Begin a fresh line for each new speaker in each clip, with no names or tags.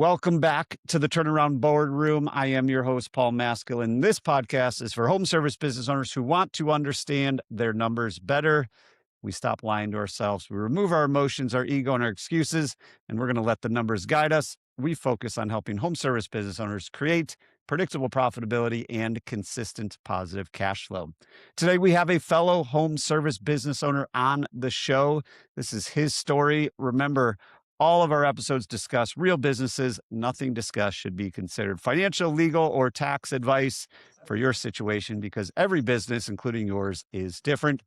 Welcome back to the Turnaround Boardroom. I am your host, Paul Maskill, and this podcast is for home service business owners who want to understand their numbers better. We stop lying to ourselves. We remove our emotions, our ego, and our excuses, and we're going to let the numbers guide us. We focus on helping home service business owners create predictable profitability and consistent positive cash flow. Today, we have a fellow home service business owner on the show. This is his story. Remember, all of our episodes discuss real businesses. Nothing discussed should be considered financial, legal, or tax advice for your situation because every business, including yours, is different.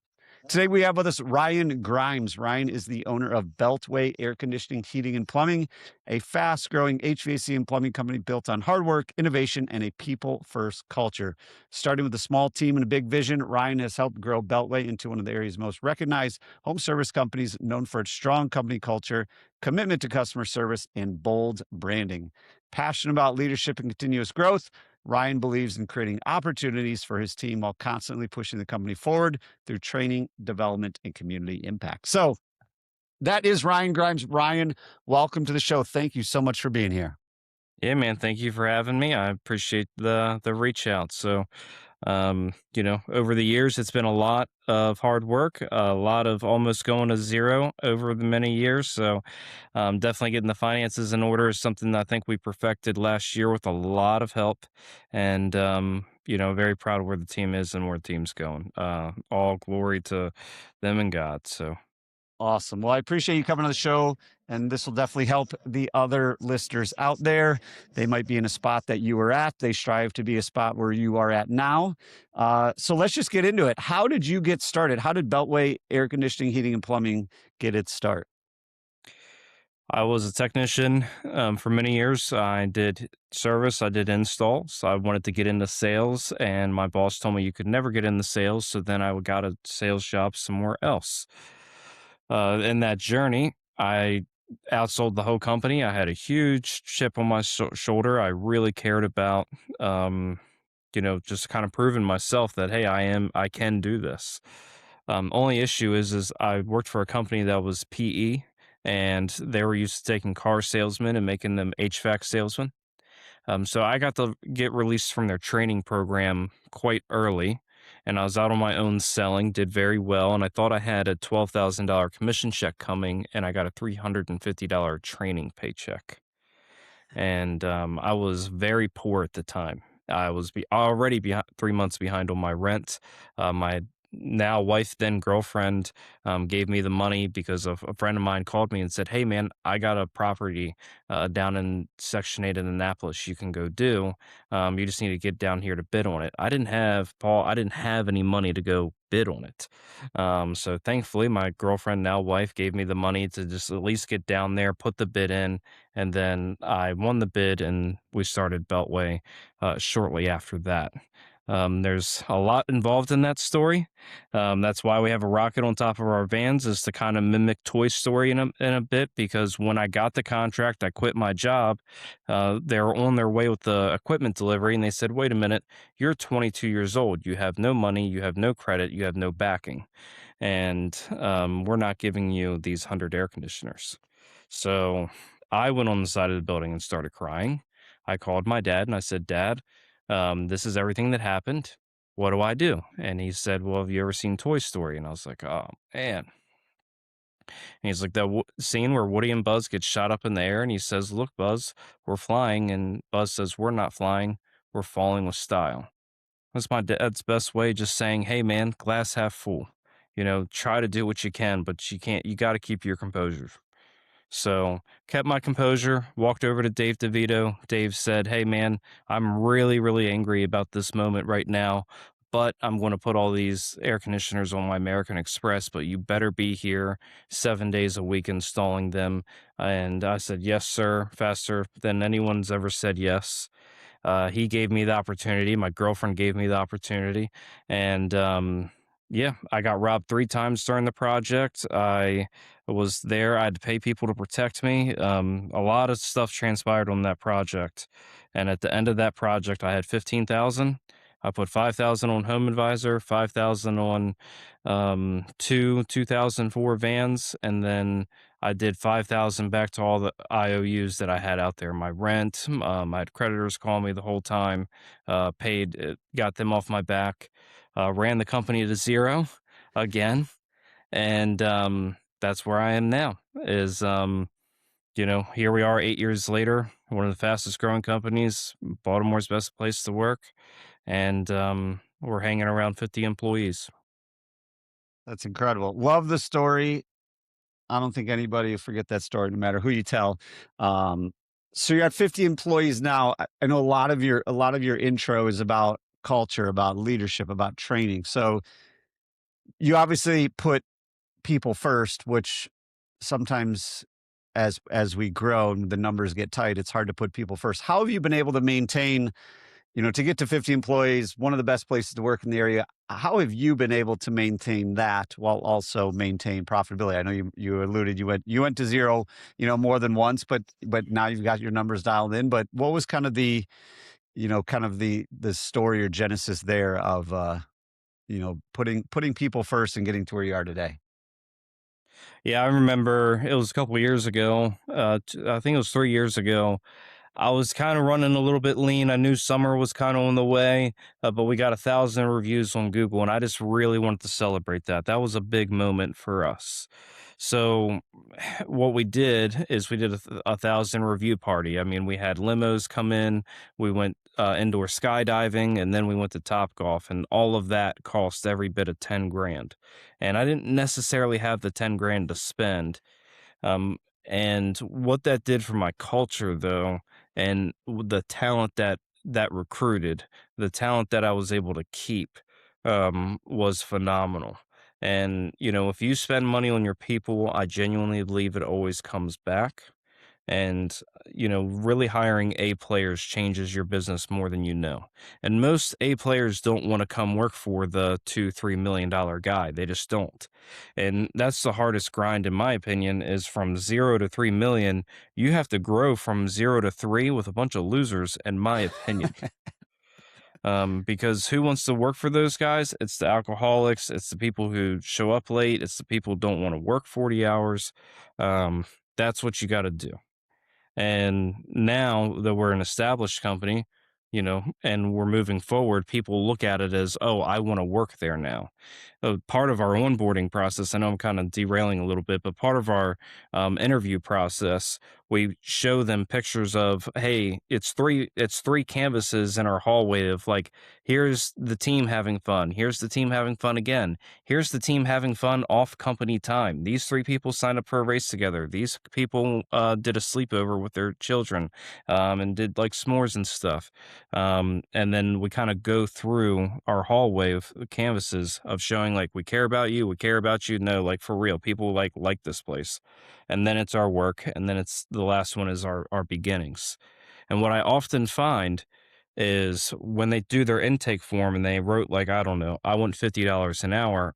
Today, we have with us Ryan Grimes. Ryan is the owner of Beltway Air Conditioning, Heating, and Plumbing, a fast-growing HVAC and plumbing company built on hard work, innovation, and a people-first culture. Starting with a small team and a big vision, Ryan has helped grow Beltway into one of the area's most recognized home service companies, known for its strong company culture, commitment to customer service, and bold branding. Passionate about leadership and continuous growth, Ryan believes in creating opportunities for his team while constantly pushing the company forward through training, development, and community impact. So that is Ryan Grimes. Ryan, welcome to the show. Thank you so much for being here.
Yeah, man. Thank you for having me. I appreciate the reach out. So, over the years, it's been a lot of hard work, a lot of almost going to zero over the many years. So, definitely getting the finances in order is something that I think we perfected last year with a lot of help. And, very proud of where the team is and where the team's going. All glory to them and God. So,
Awesome. Well, I appreciate you coming on the show, and this will definitely help the other listeners out there. They might be in a spot that you were at. They strive to be a spot where you are at now. So let's just get into it. How did you get started? How did Beltway Air Conditioning, Heating, and Plumbing get its start?
I was a technician for many years. I did service, I did installs. I wanted to get into sales, and my boss told me you could never get into sales. So then I got a sales job somewhere else. In that journey, I outsold the whole company. I had a huge chip on my shoulder. I really cared about, just kind of proving myself that hey, I can do this. Only issue is I worked for a company that was PE, and they were used to taking car salesmen and making them HVAC salesmen. So I got to get released from their training program quite early, and I was out on my own selling, did very well, and I thought I had a $12,000 commission check coming, and I got a $350 training paycheck. And I was very poor at the time. I was already 3 months behind on my rent. My now wife, then girlfriend, gave me the money because of a friend of mine called me and said, "Hey, man, I got a property down in Section 8 in Annapolis you can go do. You just need to get down here to bid on it." I didn't have any money to go bid on it. So thankfully, my girlfriend, now wife, gave me the money to just at least get down there, put the bid in, and then I won the bid and we started Beltway shortly after that. There's a lot involved in that story. That's why we have a rocket on top of our vans, is to kind of mimic Toy Story in a bit, because when I got the contract, I quit my job. They were on their way with the equipment delivery, and they said, "Wait a minute, you're 22 years old. You have no money, you have no credit, you have no backing, and we're not giving you these 100 air conditioners." So I went on the side of the building and started crying. I called my dad and I said, "Dad, this is everything that happened. What do I do?" And he said, "Well, have you ever seen Toy Story?" And I was like, "Oh, man." And he's like, "That scene where Woody and Buzz get shot up in the air." And he says, "Look, Buzz, we're flying." And Buzz says, "We're not flying. We're falling with style." That's my dad's best way, just saying, "Hey, man, glass half full. Try to do what you can, but you got to keep your composure." So kept my composure, walked over to Dave DeVito. Dave said, "Hey, man, I'm really, really angry about this moment right now, but I'm going to put all these air conditioners on my American Express, but you better be here 7 days a week installing them." And I said, "Yes, sir," faster than anyone's ever said yes. He gave me the opportunity. My girlfriend gave me the opportunity. And yeah, I got robbed 3 times during the project. I was there. I had to pay people to protect me. A lot of stuff transpired on that project. And at the end of that project, I had 15,000. I put 5,000 on Home Advisor, 5,000 on 2004 vans, and then I did 5,000 back to all the IOUs that I had out there. My rent, I had creditors call me the whole time, paid, got them off my back, ran the company to zero again. And that's where I am now. Here we are 8 years later, one of the fastest growing companies, Baltimore's best place to work, and we're hanging around 50 employees.
That's incredible. Love the story. I don't think anybody will forget that story, no matter who you tell. Um, so you're at 50 employees now. I know a lot of your intro is about culture, about leadership, about training. So you obviously put people first, which sometimes as we grow and the numbers get tight, it's hard to put people first. How have you been able to maintain, to get to 50 employees, one of the best places to work in the area? How have you been able to maintain that while also maintain profitability? I know you alluded you went to zero, more than once, but now you've got your numbers dialed in. But what was kind of the story or genesis there of putting people first and getting to where you are today?
Yeah, I remember it was a couple years ago. I think it was 3 years ago. I was kind of running a little bit lean. I knew summer was kind of on the way, but we got 1,000 reviews on Google, and I just really wanted to celebrate that. That was a big moment for us. So, what we did is we did a 1,000 review party. I mean, we had limos come in, we went indoor skydiving, and then we went to Top Golf, and all of that cost every bit of 10 grand. And I didn't necessarily have the 10 grand to spend. Um, and what that did for my culture, though, and the talent that recruited, the talent that I was able to keep, was phenomenal. And if you spend money on your people, I genuinely believe it always comes back. And really hiring A players changes your business more than you know. And most A players don't want to come work for the 2 3 million dollar guy. They just don't. And that's the hardest grind, in my opinion, is from 0 to 3 million. You have to grow from 0 to 3 with a bunch of losers, in my opinion. Because who wants to work for those guys? It's the alcoholics, it's the people who show up late, it's the people who don't want to work 40 hours. um, that's what you got to do. And now that we're an established company, and we're moving forward, people look at it as, oh, I want to work there now. Part of our onboarding process, I know I'm kind of derailing a little bit, but part of our interview process, we show them pictures of, hey, it's three canvases in our hallway of like, here's the team having fun, here's the team having fun again, here's the team having fun off company time. These three people signed up for a race together. These people did a sleepover with their children, and did like s'mores and stuff. And then we kind of go through our hallway of canvases of showing like, we care about you, we care about you. No, like for real, people like this place. And then it's our work, and then it's the last one is our beginnings. And what I often find is when they do their intake form and they wrote like, I don't know, I want $50 an hour,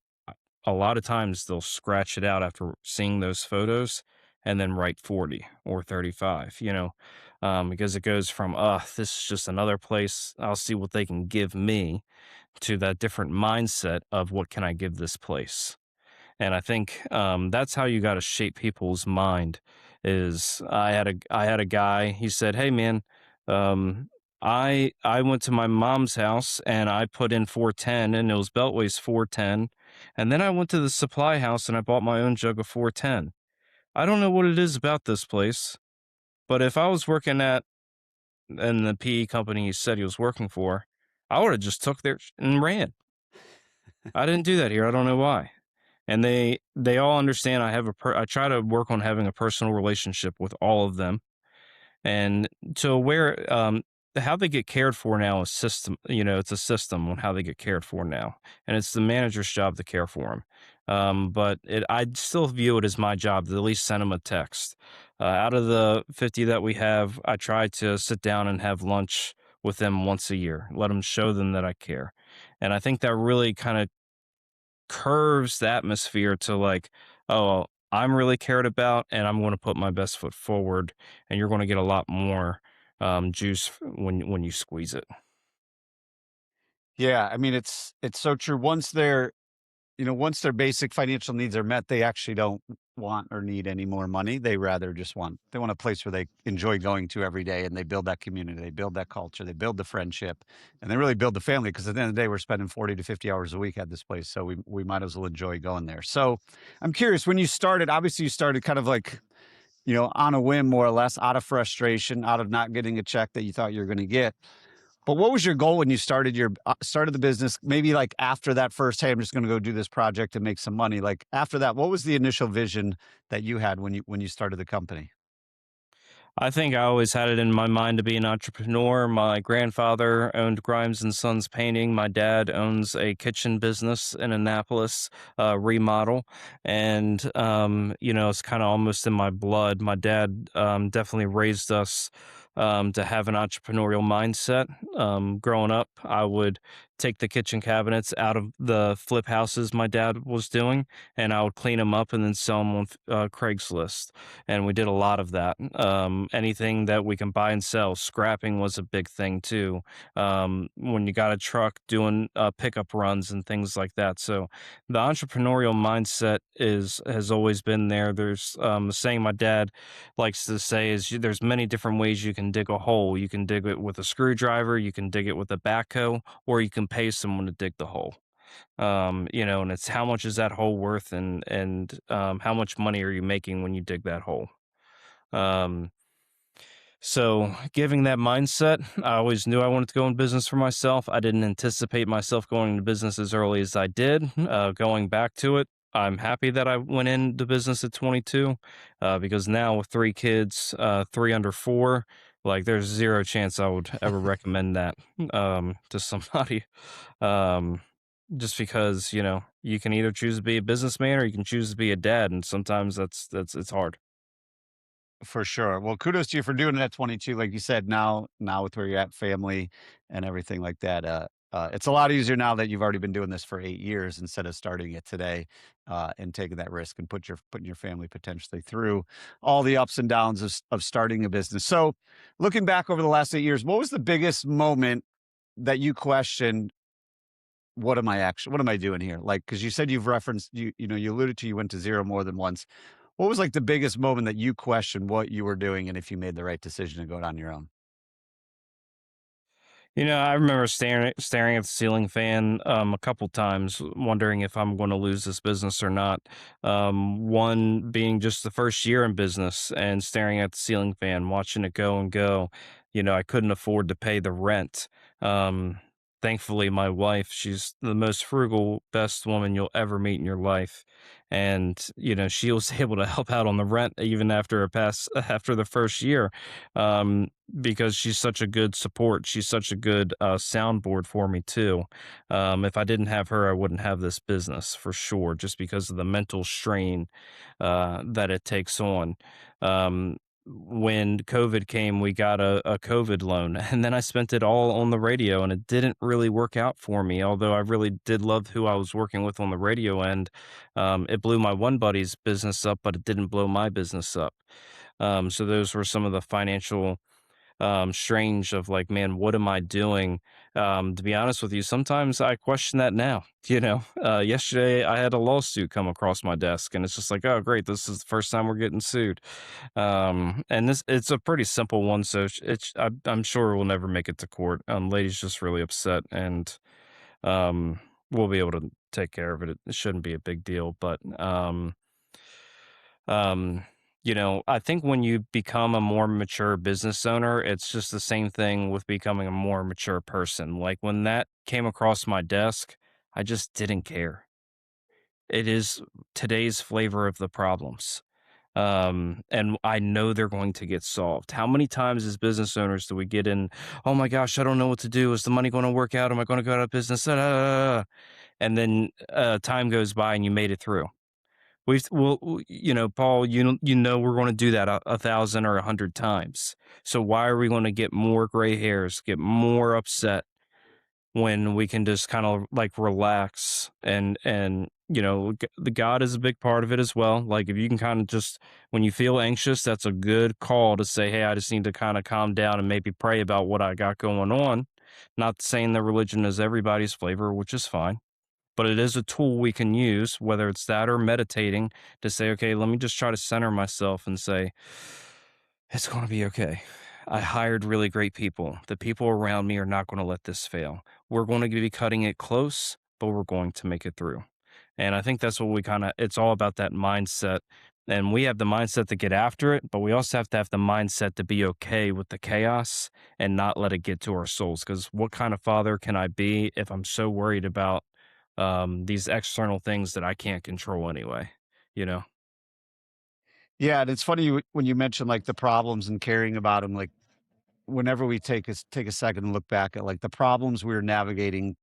a lot of times they'll scratch it out after seeing those photos and then write 40 or 35, because it goes from, this is just another place. I'll see what they can give me, to that different mindset of what can I give this place. And I think that's how you got to shape people's mind. Is I had a guy. He said, "Hey man, um, I went to my mom's house and I put in 410, and it was Beltway's 410, and then I went to the supply house and I bought my own jug of 410. I don't know what it is about this place, but if I was working at in the PE company he said he was working for, I would have just took there and ran. I didn't do that here. I don't know why." And they all understand I try to work on having a personal relationship with all of them, and to where how they get cared for now is system. It's a system on how they get cared for now, and it's the manager's job to care for them. But I still view it as my job to at least send them a text. Out of the 50 that we have, I try to sit down and have lunch with them once a year, let them show them that I care. And I think that really kind of curves the atmosphere to like, oh, I'm really cared about and I'm going to put my best foot forward, and you're going to get a lot more juice when you squeeze it.
Yeah, I mean, it's so true. Once they're once their basic financial needs are met, they actually don't want or need any more money. They rather just want a place where they enjoy going to every day, and they build that community, they build that culture, they build the friendship, and they really build the family. Because at the end of the day, we're spending 40 to 50 hours a week at this place, so we might as well enjoy going there. So I'm curious, when you started, obviously you started kind of like, on a whim, more or less, out of frustration, out of not getting a check that you thought you were going to get. But what was your goal when you started the business? Maybe like after that first, hey, I'm just going to go do this project and make some money. Like after that, what was the initial vision that you had when you started the company?
I think I always had it in my mind to be an entrepreneur. My grandfather owned Grimes and Sons Painting. My dad owns a kitchen business in Annapolis, remodel, and it's kind of almost in my blood. My dad definitely raised us to have an entrepreneurial mindset. Growing up, I would take the kitchen cabinets out of the flip houses my dad was doing, and I would clean them up and then sell them on Craigslist, and we did a lot of that. Anything that we can buy and sell, scrapping was a big thing too. When you got a truck, doing pickup runs and things like that. So the entrepreneurial mindset is has always been there. There's a saying my dad likes to say is there's many different ways you can dig a hole. You can dig it with a screwdriver, you can dig it with a backhoe, or you can pay someone to dig the hole. And it's how much is that hole worth, and how much money are you making when you dig that hole. Um, so giving that mindset, I always knew I wanted to go in business for myself. I didn't anticipate myself going into business as early as I did. Going back to it, I'm happy that I went into business at 22, because now with three kids, three under four, like there's zero chance I would ever recommend that to somebody. Um, just because you can either choose to be a businessman or you can choose to be a dad, and sometimes that's it's hard.
For sure. Well, kudos to you for doing it at 22. Like you said, now with where you're at, family and everything like that. It's a lot easier now that you've already been doing this for 8 years instead of starting it today, and taking that risk and putting your family potentially through all the ups and downs of starting a business. So, looking back over the last 8 years, what was the biggest moment that you questioned? What am I doing here? Like, because you said you've referenced you alluded to you went to zero more than once. What was like the biggest moment that you questioned what you were doing and if you made the right decision to go it on your own?
I remember staring at the ceiling fan a couple times, wondering if I'm going to lose this business or not. One being just the first year in business and staring at the ceiling fan, watching it go and go. I couldn't afford to pay the rent. Um, Thankfully, my wife, she's the most frugal, best woman you'll ever meet in your life, and she was able to help out on the rent even after the first year. Um, because she's such a good support. She's such a good soundboard for me too. If I didn't have her, I wouldn't have this business for sure, just because of the mental strain that it takes on. Um, when COVID came, we got a COVID loan, and then I spent it all on the radio, and it didn't really work out for me. Although I really did love who I was working with on the radio end, it blew my one buddy's business up, but it didn't blow my business up. So those were some of the financial strange of like, man, what am I doing? To be honest with you, sometimes I question that now. Yesterday I had a lawsuit come across my desk, and it's just like, oh, great, this is the first time we're getting sued. And it's a pretty simple one, so I'm sure we'll never make it to court. Lady's just really upset, and um, we'll be able to take care of it. It shouldn't be a big deal, but um, I think when you become a more mature business owner, it's just the same thing with becoming a more mature person. Like when that came across my desk, I just didn't care. It is today's flavor of the problems. And I know they're going to get solved. How many times as business owners do we get in, oh my gosh, I don't know what to do. Is the money going to work out? Am I going to go out of business? Ah, ah, ah, ah." And then time goes by and you made it through. Paul, we're going to do that a thousand or 100 times. So why are we going to get more gray hairs, get more upset when we can just kind of like relax and the God is a big part of it as well. Like if you can kind of just when you feel anxious, that's a good call to say, hey, I just need to kind of calm down and maybe pray about what I got going on. Not saying that religion is everybody's flavor, which is fine. but it is a tool we can use, whether it's that or meditating, to say, okay, let me just try to center myself and say, it's going to be okay. I hired really great people. The people around me are not going to let this fail. We're going to be cutting it close, but we're going to make it through. And I think that's what we kind of, it's all about that mindset. And we have the mindset to get after it, but we also have to have the mindset to be okay with the chaos and not let it get to our souls. Because what kind of father can I be if I'm so worried about these external things that I can't control anyway? You know?
Yeah, and it's funny when you mention like the problems and caring about them. Like whenever we take a second and look back at like the problems we were navigating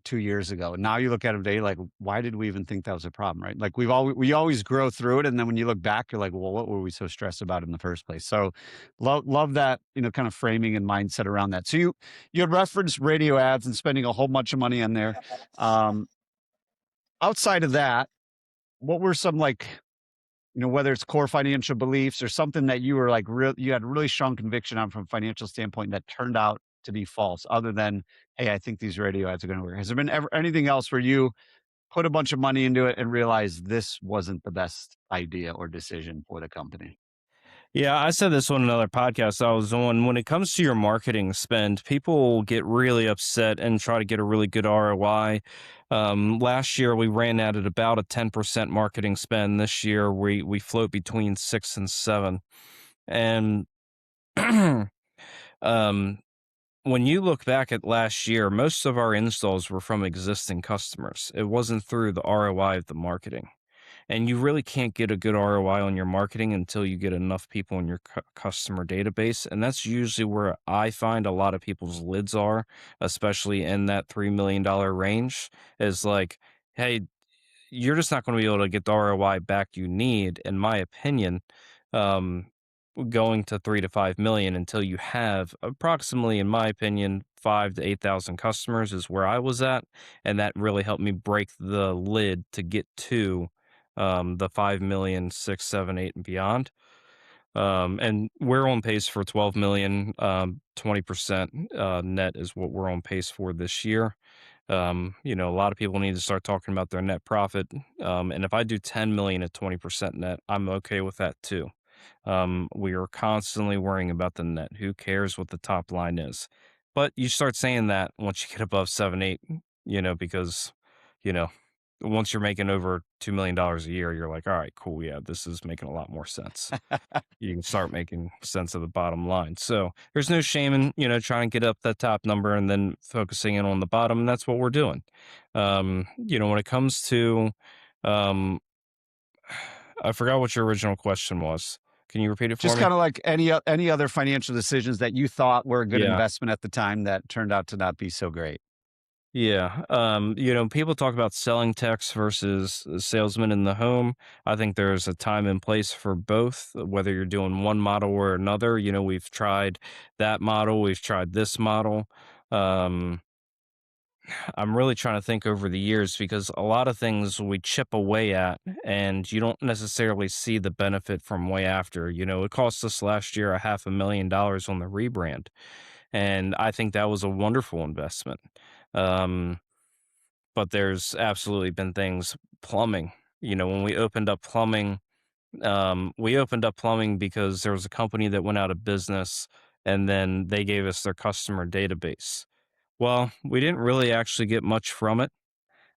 2 years ago, and now you look at them today, like why did we even think that was a problem, right? Like we always grow through it, and then when you look back, you're like, well, what were we so stressed about in the first place? So, love that kind of framing and mindset around that. So you had referenced radio ads and spending a whole bunch of money on there. Um, Outside of that, what were some like whether it's core financial beliefs or something that you were like you had really strong conviction on from a financial standpoint that turned out to be false, other than, hey, I think these radio ads are going to work? Has there been ever anything else where you put a bunch of money into it and realized this wasn't the best idea or decision for the company?
Yeah, I said this on another podcast I was on. When it comes to your marketing spend, people get really upset and try to get a really good ROI. Last year, we ran at about a 10% marketing spend. This year, we float between 6 and 7. And um, when you look back at last year, most of our installs were from existing customers. It wasn't through the ROI of the marketing. And you really can't get a good ROI on your marketing until you get enough people in your customer database. And that's usually where I find a lot of people's lids are, especially in that $3 million range, is like, hey, you're just not going to be able to get the ROI back you need, in my opinion, um, going to 3 to 5 million until you have approximately, in my opinion, 5 to 8,000 customers is where I was at, and that really helped me break the lid to get to the 5 million, 6, 7, 8, and beyond. And we're on pace for 12 million. 20% net is what we're on pace for this year. A lot of people need to start talking about their net profit. And if I do 10 million at 20% net, I'm okay with that too. We are constantly worrying about the net. Who cares what the top line is? But you start saying that once you get above 7, 8, because, you know, once you're making over $2 million a year, you're like, all right, cool. Yeah, this is making a lot more sense. You can start making sense of the bottom line. So there's no shame in, trying to get up that top number and then focusing in on the bottom. And that's what we're doing. When it comes to, um, I forgot what your original question was. Can you repeat it for
Just
me?
kind of like any other financial decisions that you thought were a good
Yeah.
investment at the time that turned out to not be so great.
Yeah. People talk about selling techs versus salesmen in the home. I think there's a time and place for both, whether you're doing one model or another. We've tried that model, we've tried this model. Um, I'm really trying to think over the years because a lot of things we chip away at and you don't necessarily see the benefit from way after. It cost us last year a $500,000 on the rebrand. And I think that was a wonderful investment. Um, but there's absolutely been things plumbing. When we opened up plumbing because there was a company that went out of business and then they gave us their customer database. Well, we didn't really actually get much from it.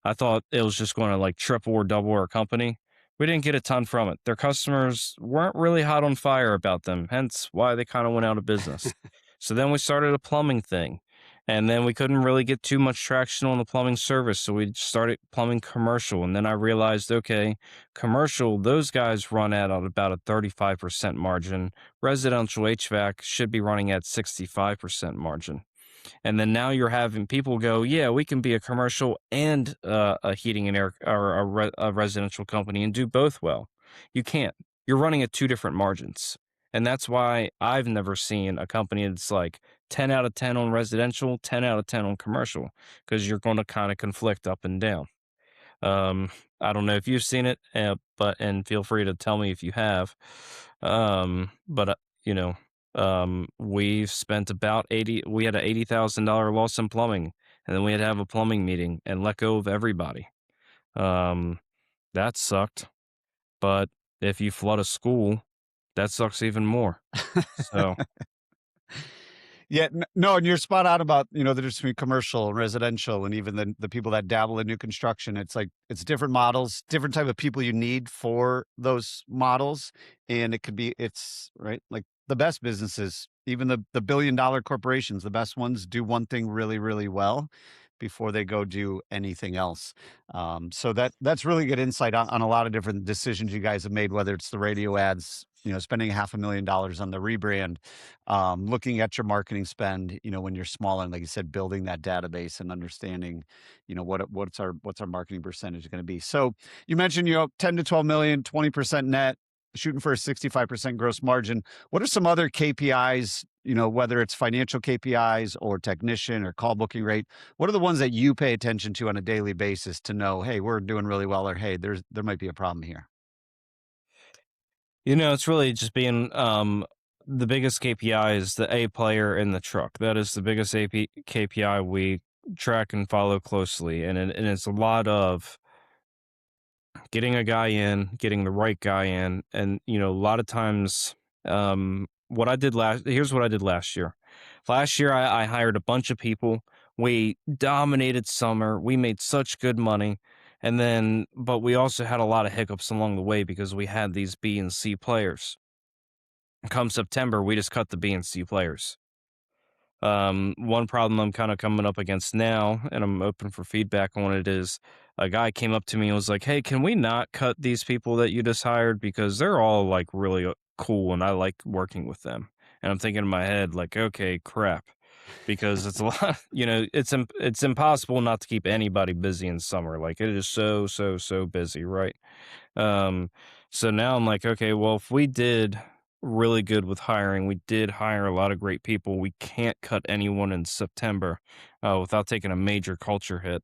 I thought it was just going to like triple or double our company. We didn't get a ton from it. Their customers weren't really hot on fire about them, hence why they kind of went out of business. So then we started a plumbing thing. And then we couldn't really get too much traction on the plumbing service. So we started plumbing commercial. And then I realized, okay, commercial, those guys run at about a 35% margin. Residential HVAC should be running at 65% margin. And then now you're having people go, yeah, we can be a commercial and a heating and air or a residential company and do both well. You can't. You're running at two different margins. And that's why I've never seen a company that's like 10 out of 10 on residential, 10 out of 10 on commercial, because you're going to kind of conflict up and down. Um, I don't know if you've seen it, and feel free to tell me if you have. But we've spent about 80. We had a $80,000 loss in plumbing, and then we had to have a plumbing meeting and let go of everybody. Um, that sucked. But if you flood a school, that sucks even more. So,
Yeah, no, and you're spot on about, the difference between commercial and residential and even the people that dabble in new construction. It's like it's different models, different type of people you need for those models. And it could be it's right, like the best businesses, even the billion-dollar corporations, the best ones do one thing really, really well before they go do anything else. So that's really good insight on a lot of different decisions you guys have made, whether it's the radio ads, spending $500,000 on the rebrand, looking at your marketing spend, when you're small and like you said, building that database and understanding, what's our marketing percentage going to be. So you mentioned, 10 to 12 million, 20% net, shooting for a 65% gross margin. What are some other KPIs, whether it's financial KPIs or technician or call booking rate? What are the ones that you pay attention to on a daily basis to know, hey, we're doing really well, or hey, there might be a problem here?
it's really just being the biggest KPI is the A player in the truck. That is the biggest KPI we track and follow closely. And it's a lot of getting a guy in, getting the right guy in. And, a lot of times, here's what I did last year. Last year, I hired a bunch of people. We dominated summer. We made such good money. But we also had a lot of hiccups along the way because we had these B and C players. Come September, we just cut the B and C players. One problem I'm kind of coming up against now, and I'm open for feedback on it, is a guy came up to me and was like, "Hey, can we not cut these people that you just hired because they're all like really cool and I like working with them." And I'm thinking in my head like, "Okay, crap." Because it's a lot, it's impossible not to keep anybody busy in summer. Like it is so so so busy, right? Um, so now I'm like, okay, well, if we did really good with hiring, we did hire a lot of great people. We can't cut anyone in September without taking a major culture hit.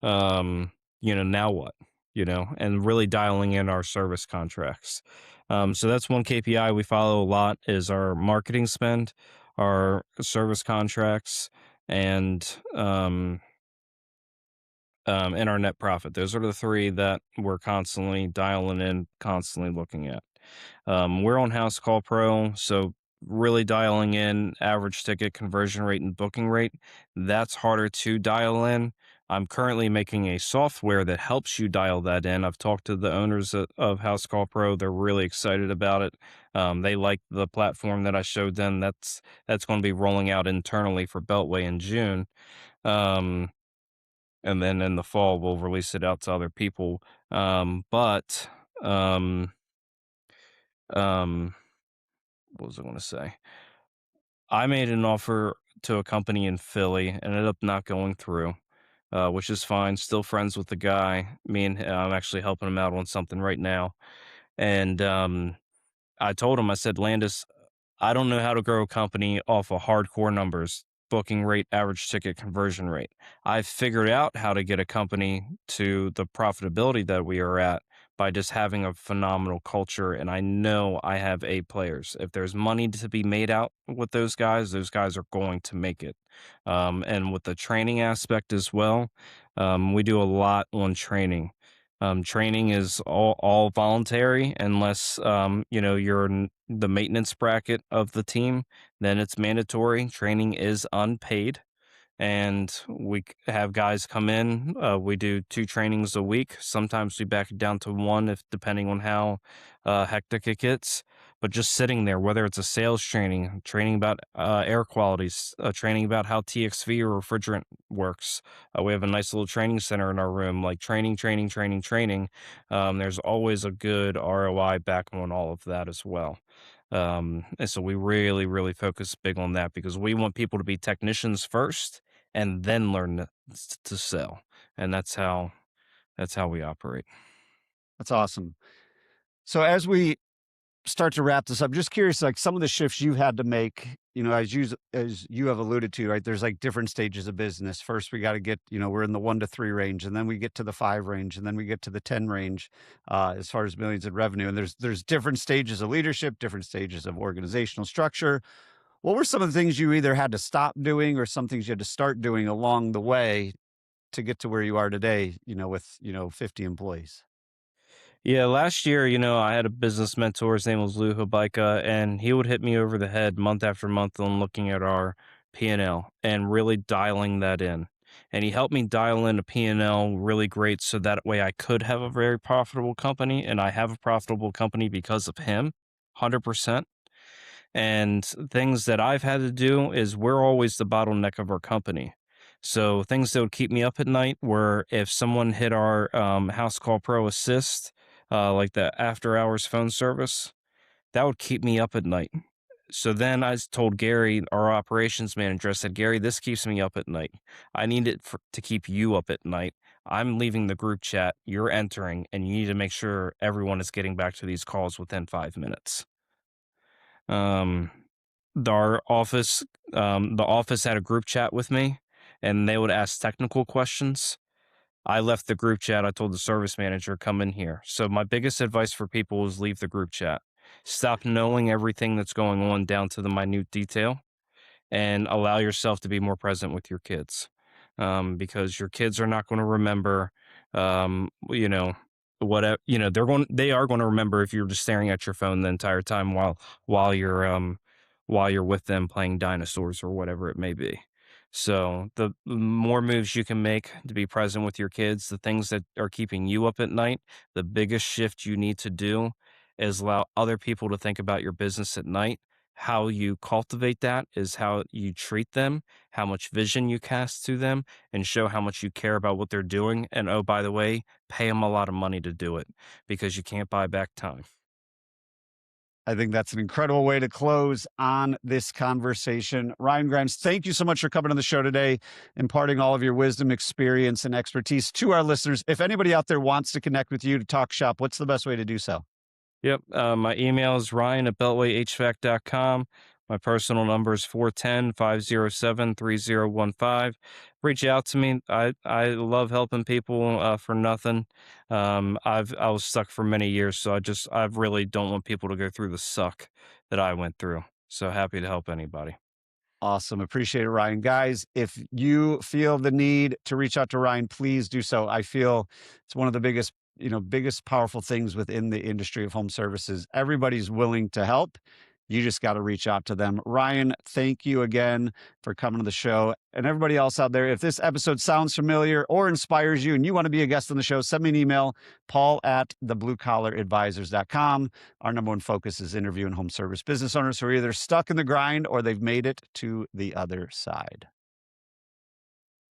Now what? And really dialing in our service contracts. So that's one KPI we follow a lot is our marketing spend, our service contracts, and and our net profit. Those are the three that we're constantly dialing in, constantly looking at. We're on House Call Pro, so really dialing in average ticket conversion rate and booking rate. That's harder to dial in. I'm currently making a software that helps you dial that in. I've talked to the owners of House Call Pro. They're really excited about it. They like the platform that I showed them. That's going to be rolling out internally for Beltway in June. Um, and then in the fall we'll release it out to other people. But um, what was I going to say? I made an offer to a company in Philly, ended up not going through, which is fine. Still friends with the guy. I'm actually helping him out on something right now, and I told him, I said, Landis, I don't know how to grow a company off of hardcore numbers, booking rate, average ticket conversion rate. I've figured out how to get a company to the profitability that we are at by just having a phenomenal culture. And I know I have A players. If there's money to be made out with those guys are going to make it. And with the training aspect as well, we do a lot on training. Training is all voluntary unless you're in the maintenance bracket of the team, then it's mandatory. Training is unpaid, and have guys come in. We do 2 trainings a week. Sometimes we back it down to 1 if depending on how hectic it gets. But just sitting there, whether it's a sales training, training about air qualities, training about how TXV or refrigerant works. We have a nice little training center in our room, like training, training, training, training. There's always a good ROI back on all of that as well. And so we really, really focus big on that because we want people to be technicians first and then learn to sell. And that's how we operate.
That's awesome. So as we start to wrap this up, just curious, like some of the shifts you've had to make, as you have alluded to, right? There's like different stages of business. First, we got to get, we're in the 1 to 3 range, and then we get to the 5 range, and then we get to the 10 range, as far as millions in revenue. And there's different stages of leadership, different stages of organizational structure. What were some of the things you either had to stop doing or some things you had to start doing along the way to get to where you are today, with, 50 employees?
Yeah, last year, I had a business mentor. His name was Lou Habaika, and he would hit me over the head month after month on looking at our P&L and really dialing that in. And he helped me dial in a P&L really great so that way I could have a very profitable company. And I have a profitable company because of him, 100%. And things that I've had to do is we're always the bottleneck of our company. So things that would keep me up at night were if someone hit our House Call Pro Assist, like the after hours phone service, that would keep me up at night. So then told Gary, our operations manager, I said, Gary, this keeps me up at night. I need it to keep you up at night. I'm leaving the group chat, you're entering, and you need to make sure everyone is getting back to these calls within 5 minutes. Um, our office, the office had a group chat with me, and they would ask technical questions. I left the group chat. I told the service manager, come in here. So my biggest advice for people is leave the group chat. Stop knowing everything that's going on down to the minute detail and allow yourself to be more present with your kids, because your kids are not going to remember, you know, whatever, they are going to remember if you're just staring at your phone the entire time while you're, while you're with them playing dinosaurs or whatever it may be. So the more moves you can make to be present with your kids, the things that are keeping you up at night, the biggest shift you need to do is allow other people to think about your business at night. How you cultivate that is how you treat them, how much vision you cast to them, and show how much you care about what they're doing. And oh, by the way, pay them a lot of money to do it because you can't buy back time.
I think that's an incredible way to close on this conversation. Ryan Grimes, thank you so much for coming on the show today, imparting all of your wisdom, experience, and expertise to our listeners. If anybody out there wants to connect with you to talk shop, what's the best way to do so?
Yep. My email is ryan at beltwayhvac.com. My personal number is 410-507-3015. Reach out to me. I love helping people for nothing. I was stuck for many years, so I really don't want people to go through the suck that I went through. So happy to help anybody.
Awesome. Appreciate it, Ryan. Guys, if you feel the need to reach out to Ryan, please do so. I feel it's one of the biggest powerful things within the industry of home services. Everybody's willing to help. You just got to reach out to them. Ryan, thank you again for coming to the show. And everybody else out there, if this episode sounds familiar or inspires you and you want to be a guest on the show, send me an email, paul at thebluecollaradvisors.com. Our number one focus is interviewing home service business owners who are either stuck in the grind or they've made it to the other side.